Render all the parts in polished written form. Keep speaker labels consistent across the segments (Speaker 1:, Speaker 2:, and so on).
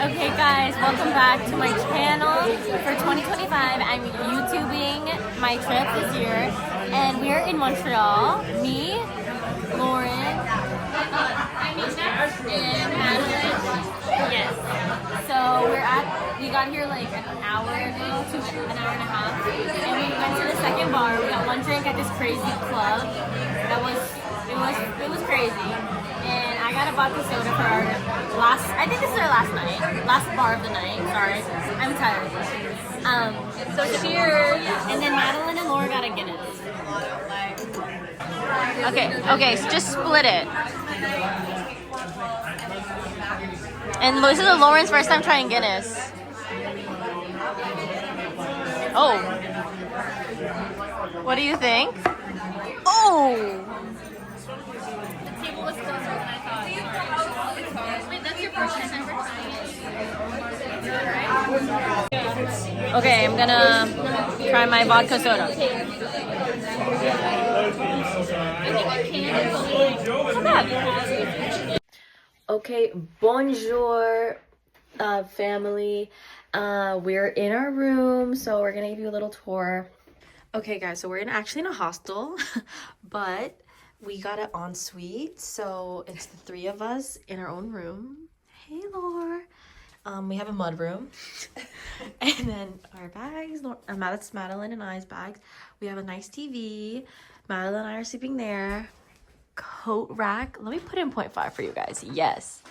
Speaker 1: Okay guys, welcome back to my channel. For 2025, I'm YouTubing my trip this year, and we're in Montreal. Me, Lauren, and Madeline. Yes. So we got here like an hour ago to an hour and a half, and we went to the second bar. We got one drink at this crazy club. It was crazy. And I got a vodka soda for our I think this is our last bar of the night. Sorry, I'm tired. So cheers. And then Madeline and Laura got a Guinness. Okay, so just split it. And this is Lauren's first time trying Guinness. Oh. What do you think? Oh! The table was closer than I thought. Wait, that's your first time ever trying it? Okay, I'm gonna try my vodka soda. Okay, bonjour, family. We're in our room, so we're gonna give you a little tour. Okay, guys, so we're actually in a hostel, but we got an ensuite, so it's the three of us in our own room. Hey, Laura. We have a mud room, and then our bags. That's Madeline and I's bags. We have a nice TV. Madeline and I are sleeping there. Coat rack. Let me put in 0.5 for you guys. Yes.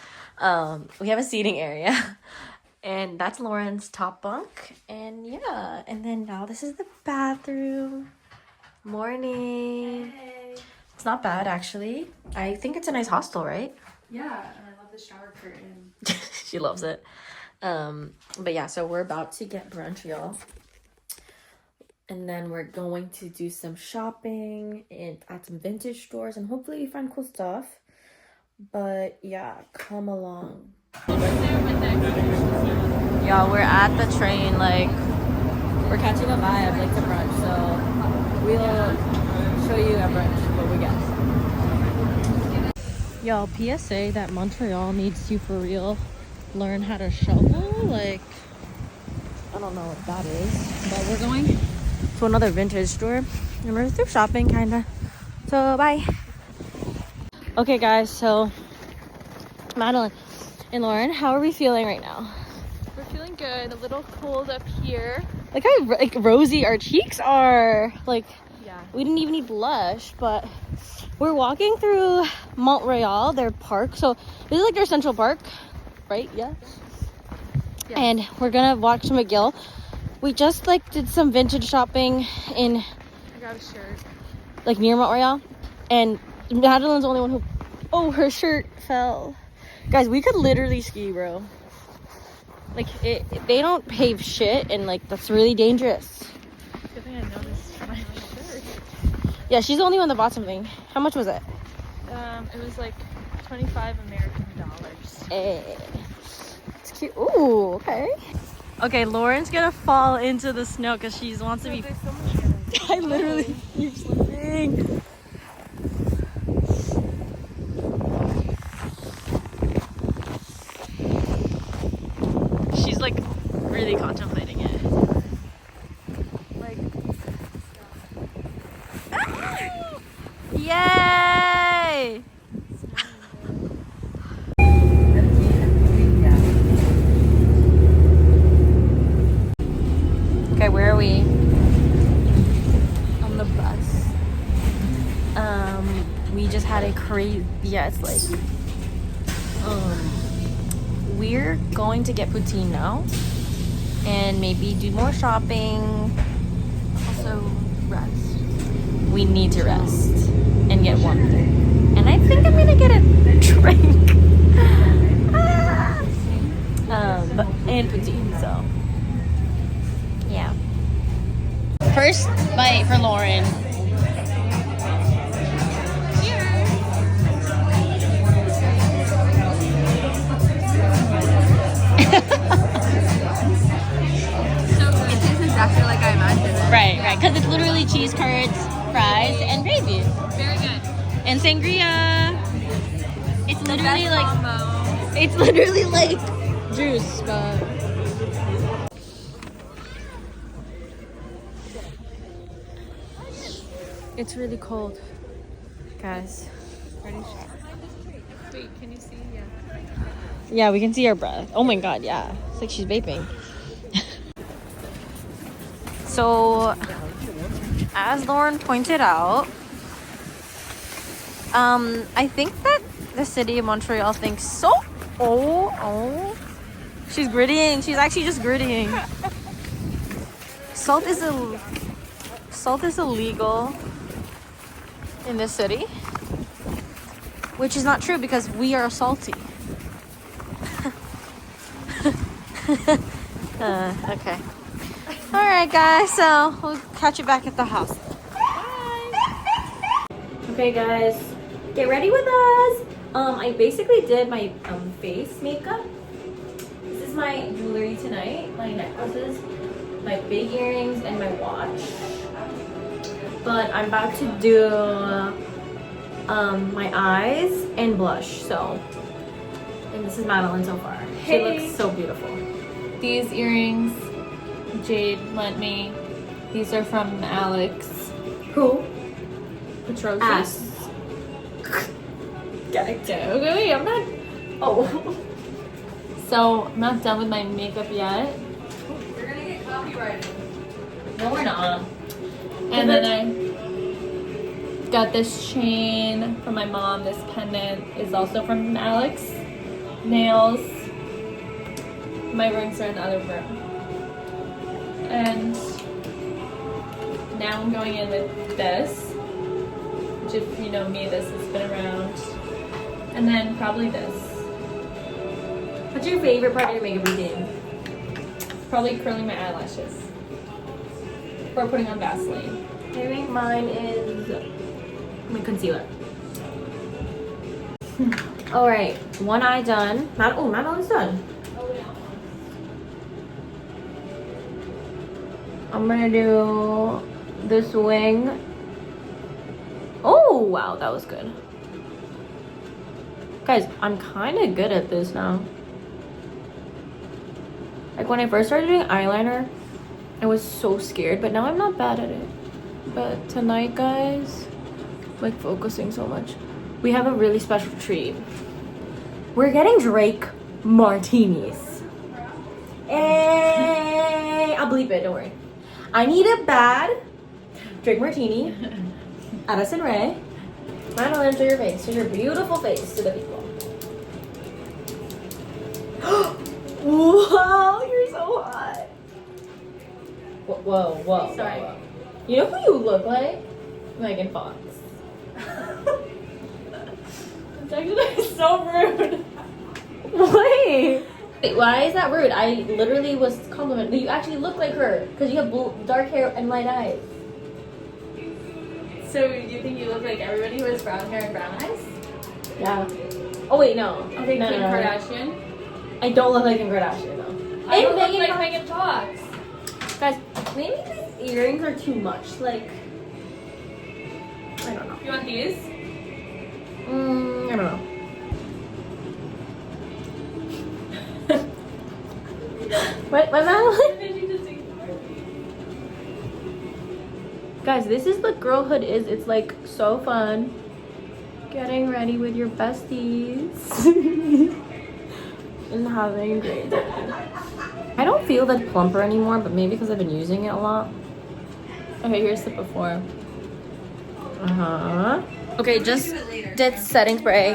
Speaker 1: We have a seating area. And that's Lauren's top bunk. And yeah. And then now this is the bathroom. Morning.
Speaker 2: Hey.
Speaker 1: It's not bad, actually. I think it's a nice hostel, right?
Speaker 2: Yeah, and I love the shower curtain.
Speaker 1: She loves it. But yeah, so we're about to get brunch, y'all. And then we're going to do some shopping at some vintage stores. And hopefully we find cool stuff. But yeah, come along. Y'all, we're at the train, like, we're catching a vibe, like, to brunch, so we'll show you at brunch what we get. Y'all, PSA that Montreal needs to, for real, learn how to shovel, like, I don't know what that is, but we're going to another vintage store, and we're through shopping, kinda, so bye. Okay, guys, so, Madeline and Lauren, how are we feeling right now?
Speaker 2: We're feeling good. A little cold up here.
Speaker 1: Like how rosy our cheeks are. Like,
Speaker 2: yeah,
Speaker 1: we didn't even need blush, but we're walking through Montreal, their park. So this is like their Central Park, right? Yeah. And we're gonna walk to McGill. We just like did some vintage shopping in.
Speaker 2: I got a shirt.
Speaker 1: Like near Montreal, and Madeline's the only one who. Oh, her shirt fell. Guys, we could literally ski, bro. Like, they don't pave shit, and, like, that's really dangerous.
Speaker 2: Good thing I noticed my shirt.
Speaker 1: Yeah, she's the only one that bought something. How much was it?
Speaker 2: It was, like, 25 American dollars.
Speaker 1: Hey. It's cute. Ooh, okay. Okay, Lauren's gonna fall into the snow because she wants to be...
Speaker 2: There's so much energy.
Speaker 1: I literally keep slipping. Like really contemplating it. Like, yay! Okay, where are we? On the bus. We just had a crazy. Yeah, it's like. We're going to get poutine now and maybe do more shopping. Also rest. We need to rest and get warm. And I think I'm gonna get a drink. And poutine, so yeah. First bite for Lauren.
Speaker 2: Exactly like I imagined it.
Speaker 1: Right, because it's literally cheese curds, fries, and gravy.
Speaker 2: Very good.
Speaker 1: And sangria. It's literally like
Speaker 2: combo.
Speaker 1: It's literally like
Speaker 2: juice, but it's really cold, guys. Wait, can you see? Yeah.
Speaker 1: Yeah, we can see our breath. Oh my god, yeah. It's like she's vaping. So, as Lauren pointed out, I think that the city of Montreal thinks so. Oh, she's grittying. She's actually just grittying. Salt is illegal in this city, which is not true because we are salty. Okay. All right, guys. So we'll catch you back at the house. Bye. Okay, guys, get ready with us. I basically did my face makeup. This is my jewelry tonight. My necklaces, my big earrings, and my watch. But I'm about to do my eyes and blush. So, and this is Madeline so far. She looks so beautiful.
Speaker 2: These earrings Jade lent me. These are from Alex.
Speaker 1: Who?
Speaker 2: Petrosis.
Speaker 1: Ass.
Speaker 2: Okay, I'm not.
Speaker 1: Oh.
Speaker 2: So I'm not done with my makeup yet.
Speaker 1: You're gonna get copyrighted. No, we're not.
Speaker 2: And then I got this chain from my mom. This pendant is also from Alex. Nails. My rings are in the other room. And now I'm going in with this. Which, if you know me, this has been around. And then probably this.
Speaker 1: What's your favorite part of your makeup routine?
Speaker 2: Probably curling my eyelashes. Or putting on Vaseline.
Speaker 1: I think mine is my concealer. All right, one eye done. Madeline's done. I'm gonna do this wing. Oh wow, that was good. Guys, I'm kind of good at this now. Like when I first started doing eyeliner, I was so scared, but now I'm not bad at it. But tonight, guys, I'm like focusing so much. We have a really special treat. We're getting Drake martinis. Hey, I'll bleep it, don't worry. I need a bad Drake martini. Addison Rae. Madeline, show your face. Show your beautiful face to the people. Wow, you're so hot. Whoa.
Speaker 2: Sorry.
Speaker 1: Whoa. You know who you look like? Megan Fox.
Speaker 2: It's actually so rude.
Speaker 1: Wait, why is that rude? I literally was complimenting. You actually look like her because you have dark hair and light eyes.
Speaker 2: So you think you look like everybody who has brown hair and brown eyes?
Speaker 1: Yeah. Oh wait, no.
Speaker 2: Okay,
Speaker 1: no,
Speaker 2: Kim
Speaker 1: no, no.
Speaker 2: Kardashian.
Speaker 1: I don't look like Kim Kardashian though.
Speaker 2: I don't
Speaker 1: And
Speaker 2: look like
Speaker 1: Fox.
Speaker 2: Megan Fox.
Speaker 1: Guys, maybe these earrings are too much. Like, I don't know.
Speaker 2: You want these?
Speaker 1: I don't know. What, Madeline? Guys, this is what girlhood is. It's like so fun. Getting ready with your besties. And having a great time. I don't feel that plumper anymore, but maybe because I've been using it a lot.
Speaker 2: Okay, here's the before.
Speaker 1: Okay, just did setting spray.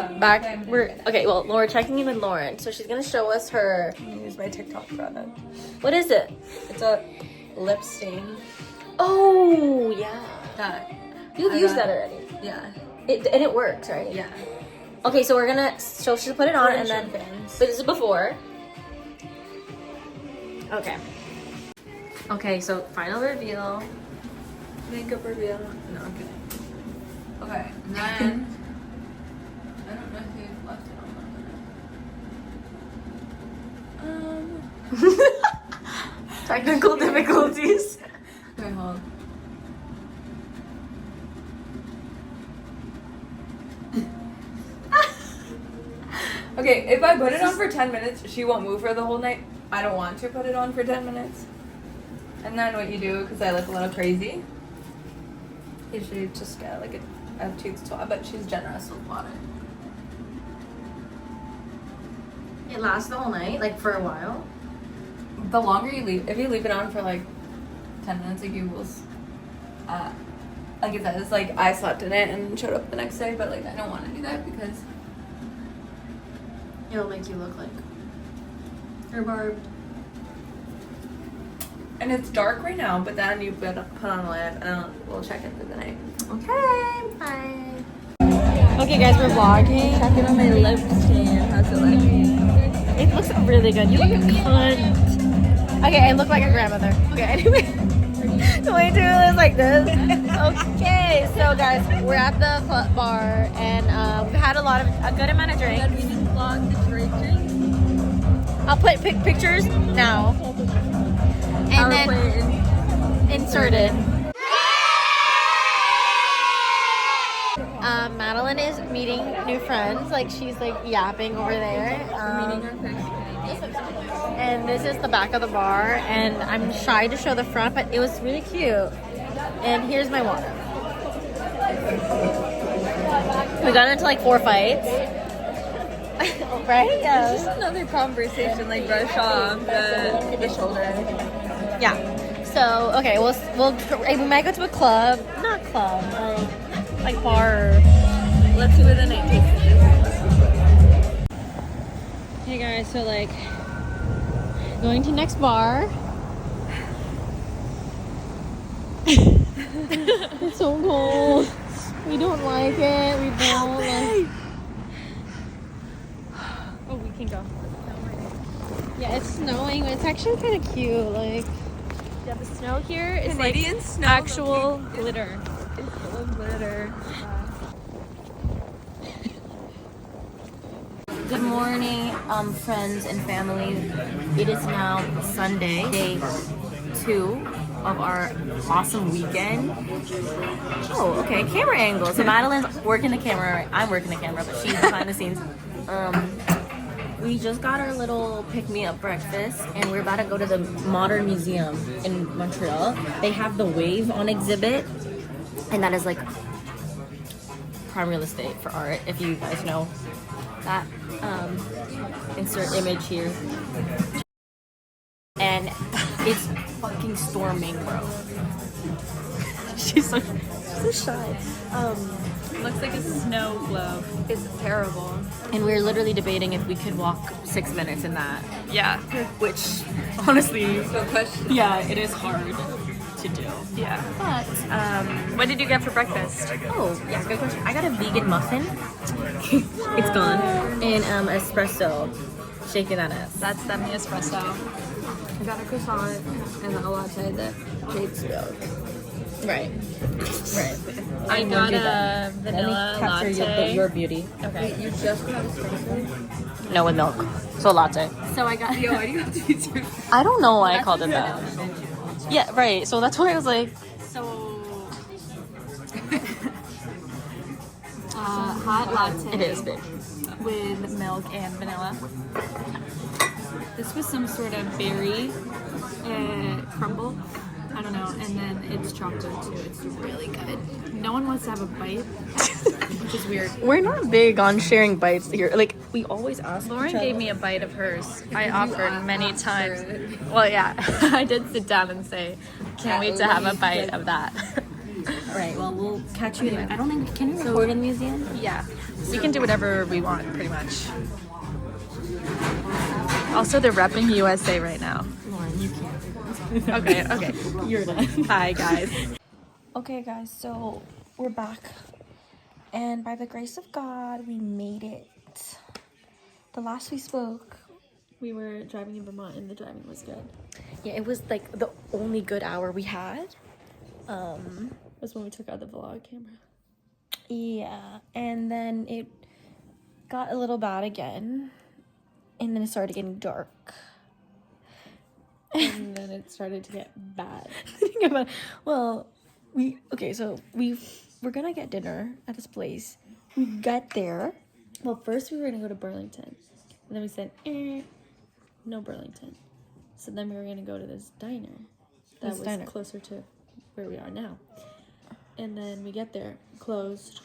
Speaker 1: We're checking in with Lauren. So she's gonna show us her.
Speaker 3: Use my TikTok product.
Speaker 1: What is it?
Speaker 3: It's a lip stain.
Speaker 1: Oh yeah.
Speaker 3: That.
Speaker 1: You've used that already.
Speaker 3: Yeah.
Speaker 1: And it works, right?
Speaker 3: Yeah.
Speaker 1: Okay, so we're gonna. So she'll put it on and then.
Speaker 3: Fans.
Speaker 1: But this is before. Okay. Okay, so final reveal.
Speaker 3: Makeup reveal. No, I'm kidding. Okay, and then I don't know if you left it on.
Speaker 1: Technical difficulties.
Speaker 3: Okay, hold. Okay, if I put it on for 10 minutes, she won't move for the whole night. I don't want to put it on for 10 minutes. And then what you do, because I look a little crazy, is you just get like a tooth swab, but she's generous with water.
Speaker 1: It lasts the whole night, like for a while.
Speaker 3: The longer you leave, if you leave it on for like 10 minutes, like you will, like it says, like I slept in it and showed up the next day, but like I don't want to do that because
Speaker 1: It'll make you look like rhubarb.
Speaker 3: and it's dark right now, but then you put on a lamp and we'll check in through the night.
Speaker 1: Okay, bye. Okay, guys, we're vlogging.
Speaker 3: Checking on my lip skin. How's it like?
Speaker 1: It looks really good. You look a cunt. Okay, I look like a grandmother. Okay, anyway. 22 is like this. Okay, so guys, we're at the club bar and we've had a good amount of drinks.
Speaker 3: We didn't vlog the drinking.
Speaker 1: I'll put pictures now. And then inserted. Madeline is meeting new friends. Like she's like yapping over there. And this is the back of the bar. And I'm shy to show the front, but it was really cute. And here's my water. We got into like 4 fights. Right? Yeah.
Speaker 3: It's just another conversation, like brush off the shoulder.
Speaker 1: Yeah. So okay, we might go to a club, not club, like bar.
Speaker 3: Let's see where the night takes us.
Speaker 1: Hey guys, so like going to next bar. It's so cold. We don't like it. We don't like. Oh, we can go. Yeah, it's snowing, but it's actually kind of cute. Like, yeah, the snow here is
Speaker 3: Canadian
Speaker 1: like
Speaker 3: snow,
Speaker 1: actual glitter.
Speaker 3: It's full of glitter.
Speaker 1: Good morning, friends and family. It is now Sunday, day 2 of our awesome weekend. Oh, okay, camera angle. So Madeline's working the camera. I'm working the camera, but she's behind the scenes. We just got our little pick-me-up breakfast, and we're about to go to the Modern Museum in Montreal. They have the Wave on exhibit, and that is like prime real estate for art, if you guys know that. Insert image here. And it's fucking storming, bro. She's so shy.
Speaker 2: Looks like a snow globe.
Speaker 3: It's terrible.
Speaker 1: And we're literally debating if we could walk 6 minutes in that.
Speaker 2: Yeah.
Speaker 1: Which, honestly,
Speaker 3: No question.
Speaker 1: yeah, it is hard to do.
Speaker 2: Yeah.
Speaker 1: But,
Speaker 2: What did you get for breakfast?
Speaker 1: oh, yeah, good question. I got a vegan muffin. It's gone. And espresso. Shaking that ass.
Speaker 2: That's the espresso.
Speaker 3: I got a croissant and a latte that Jade spilled.
Speaker 1: Right. Right.
Speaker 2: I got a vanilla
Speaker 1: Capture
Speaker 2: latte.
Speaker 1: your beauty.
Speaker 2: Okay.
Speaker 3: You just got espresso?
Speaker 1: No, with milk. So latte. So I got.
Speaker 3: Yo, why do you have to be too?
Speaker 1: I don't know why I called it that. Yeah, right. So that's why I was like.
Speaker 2: Hot latte.
Speaker 1: It is big.
Speaker 2: With milk and vanilla. This was some sort of berry crumble. I don't know. And then it's chocolate too. It's really good. No one wants to have a bite, which is weird.
Speaker 1: We're not big on sharing bites here. Like we always ask.
Speaker 2: Lauren
Speaker 1: each other.
Speaker 2: gave me a bite of hers. I offered many times. Well, yeah, I did sit down and say, can't wait to have a bite of that.
Speaker 1: All right. Well, we'll catch you there. I don't think can you record in the museum?
Speaker 2: Yeah, we can do whatever we want, pretty much. Also, they're repping USA right now.
Speaker 1: Lauren, you can't.
Speaker 2: Okay.
Speaker 1: You're done.
Speaker 2: Hi, guys.
Speaker 1: Okay, guys. So we're back, and by the grace of God, we made it. The last we spoke,
Speaker 2: We were driving in Vermont, and the driving was good.
Speaker 1: yeah, it was like the only good hour we had.
Speaker 2: That's when we took out the vlog camera.
Speaker 1: Yeah, and then it got a little bad again, and then it started getting dark.
Speaker 2: And then it started to get bad.
Speaker 1: Well, so we're gonna get dinner at this place. We got there. Well, first we were gonna go to Burlington,
Speaker 2: And then we said, no Burlington. So then we were going to go to this diner that was closer to where we are now. And then we get there, closed.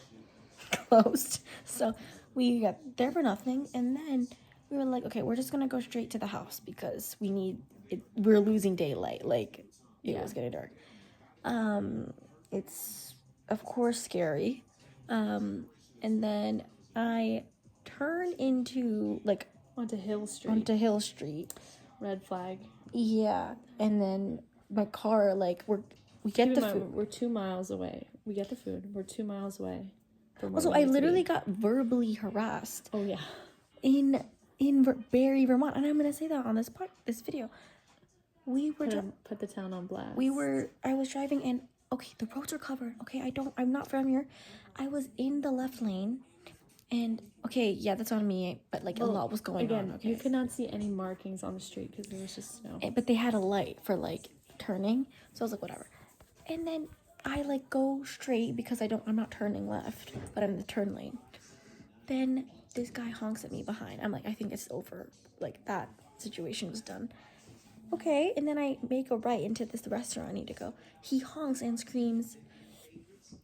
Speaker 1: So we got there for nothing, and then we were like, okay, we're just gonna go straight to the house because we need it. We're losing daylight. Like it was getting dark. It's of course scary. And then I turn into like
Speaker 2: Onto Hill Street. Red flag.
Speaker 1: Yeah, and then my car, like we get the food.
Speaker 2: We're 2 miles away. We get the food. We're 2 miles away.
Speaker 1: Also, I literally got verbally harassed.
Speaker 2: Oh yeah.
Speaker 1: In Barrie, Vermont, and I'm gonna say that on this video. We were
Speaker 2: put the town on blast.
Speaker 1: I was driving, and okay, the roads are covered. Okay, I'm not from here. I was in the left lane, and okay, yeah, that's on me. But like a lot was going on. Okay,
Speaker 2: you could not see any markings on the street because there was just snow.
Speaker 1: But they had a light for like turning, so I was like, whatever. And then I like go straight because I'm not turning left, but I'm in the turn lane. Then this guy honks at me behind. I'm like, I think it's over. Like that situation was done. Okay, and then I make a right into this restaurant I need to go. He honks and screams.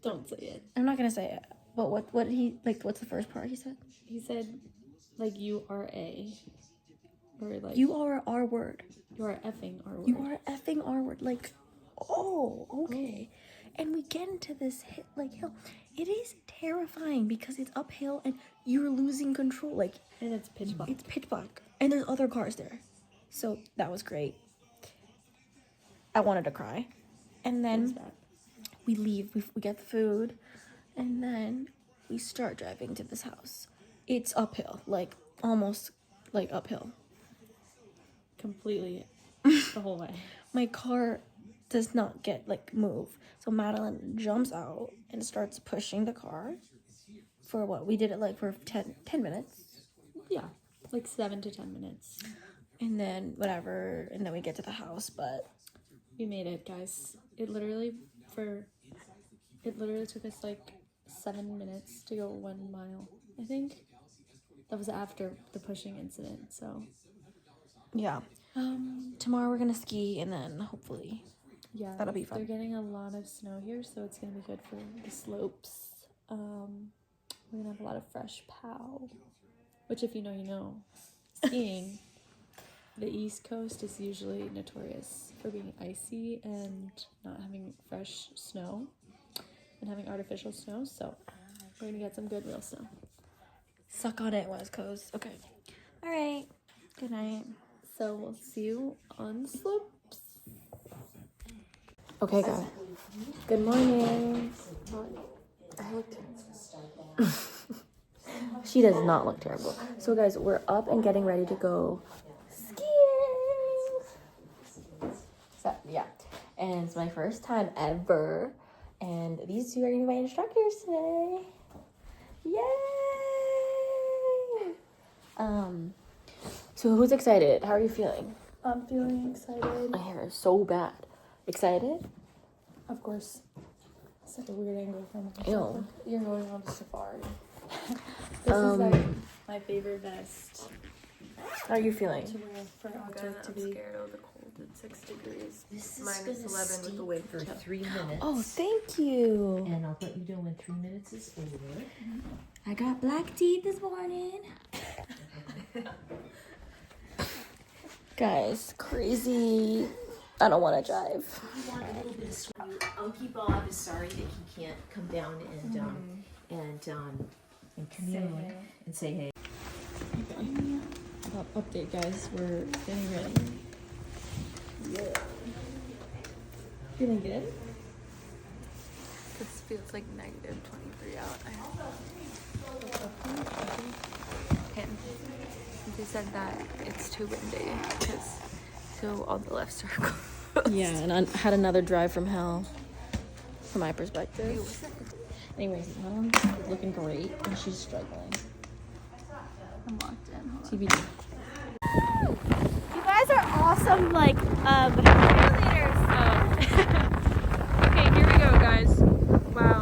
Speaker 2: Don't say it.
Speaker 1: I'm not gonna say it. But what he like? What's the first part he said?
Speaker 2: He said, like, you are a, or like
Speaker 1: you are our word.
Speaker 2: You are effing our word.
Speaker 1: You are effing our word. Like, oh, okay. And we get into this hill. It is terrifying because it's uphill and you're losing control. Like,
Speaker 2: and it's pitch black.
Speaker 1: It's pitch black, and there's other cars there. So that was great. I wanted to cry, and then we leave. We get the food, and then we start driving to this house. It's uphill, like almost like uphill.
Speaker 2: Completely, the whole way.
Speaker 1: My car does not get move. So Madeline jumps out and starts pushing the car for what? We did it for 10 minutes.
Speaker 2: Yeah, like 7 to 10 minutes.
Speaker 1: And then whatever, and then we get to the house, but
Speaker 2: we made it, guys. It literally took us 7 minutes to go 1 mile, I think. That was after the pushing incident, so
Speaker 1: yeah. Tomorrow we're gonna ski, and then hopefully that'll be fun.
Speaker 2: They're getting a lot of snow here, so it's gonna be good for the slopes. We're gonna have a lot of fresh pow, which if you know, you know. Skiing, the East Coast is usually notorious for being icy and not having fresh snow and having artificial snow, so we're gonna get some good real snow.
Speaker 1: Suck on it, West Coast. Okay. All right. Good night.
Speaker 2: So we'll see you on the slopes.
Speaker 1: Okay, guys. Good morning. I look She does not look terrible. So, guys, we're up and getting ready to go skiing. So, yeah. And it's my first time ever. And these two are going to be my instructors today. Yay! So who's excited? How are you feeling?
Speaker 2: I'm feeling excited.
Speaker 1: My hair is so bad. Excited?
Speaker 2: Of course. It's such a weird angle from
Speaker 1: Ew.
Speaker 2: You're going on to safari. This is my favorite vest.
Speaker 1: How are you feeling?
Speaker 2: To wear for Arctic to be.
Speaker 3: I'm scared of the cold at 6 degrees.
Speaker 4: This is
Speaker 3: Minus 11 with the wind
Speaker 4: for 3 minutes.
Speaker 1: Oh, thank you.
Speaker 4: And I'll let you know when 3 minutes is over.
Speaker 1: I got black teeth this morning. Guys, crazy. I don't want to drive.
Speaker 4: I want a little bit of snow. Unky Bob is sorry that he can't come down and commune and say hey.
Speaker 2: Update, guys. We're getting ready. Yeah. Feeling good?
Speaker 3: This feels like negative 23 out. They said that it's too windy so all the lefts are closed.
Speaker 1: Yeah, and I had another drive from hell, from my perspective. Anyways, Madeline's looking great, and she's struggling.
Speaker 3: I'm locked in. Hold on.
Speaker 1: TBD.
Speaker 5: You guys are awesome, cheerleaders.
Speaker 2: Okay, here we go, guys. Wow.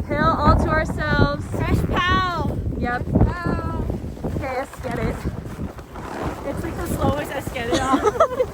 Speaker 2: Hill all to ourselves.
Speaker 5: Fresh pow.
Speaker 2: Yep.
Speaker 5: Pow.
Speaker 2: Okay, let's get it.
Speaker 5: slow as I get it off.